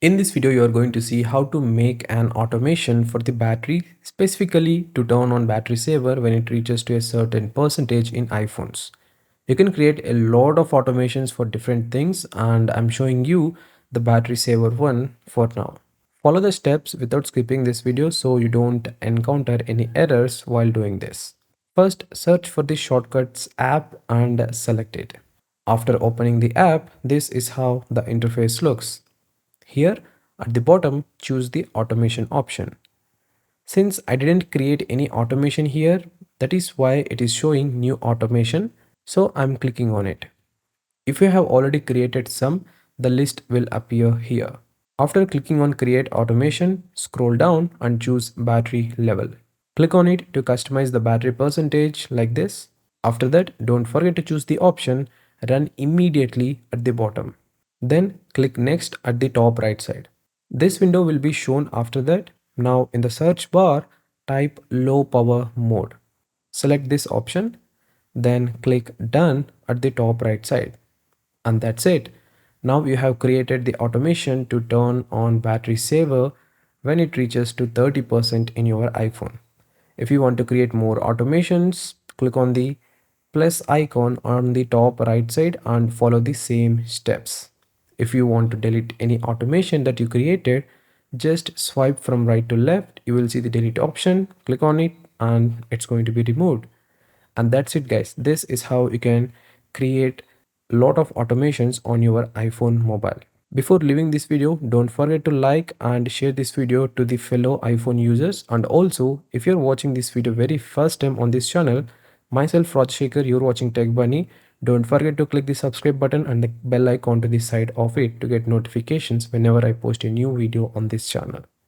In this video, you are going to see how to make an automation for the battery, specifically to turn on battery saver when it reaches to a certain percentage in iPhones. You can create a lot of automations for different things, and I'm showing you the battery saver one for now. Follow the steps without skipping this video so you don't encounter any errors while doing this. First, search for the shortcuts app and select it. After opening the app, this is how the interface looks. Here at the bottom, choose the automation option. Since I didn't create any automation here, that is why it is showing new automation. So I'm clicking on it. If you have already created some, the list will appear here. After clicking on create automation, scroll down and choose battery level. Click on it to customize the battery percentage like this. After that, don't forget to choose the option run immediately at the bottom. Then click next at the top right side. This window will be shown after that. Now in the search bar, type low power mode. Select this option, then click done at the top right side. And that's it. Now you have created the automation to turn on battery saver when it reaches to 30% in your iPhone. If you want to create more automations, click on the plus icon on the top right side and follow the same steps. If you want to delete any automation that you created, just swipe from right to left. You will see the delete option, click on it and it's going to be removed. And that's it guys. This is how you can create a lot of automations on your iPhone mobile. Before leaving this video, don't forget to like and share this video to the fellow iPhone users. And also, if you're watching this video very first time on this channel, myself Rajshekhar, you're watching Tech Bunny. Don't forget to click the subscribe button and the bell icon to the side of it to get notifications whenever I post a new video on this channel.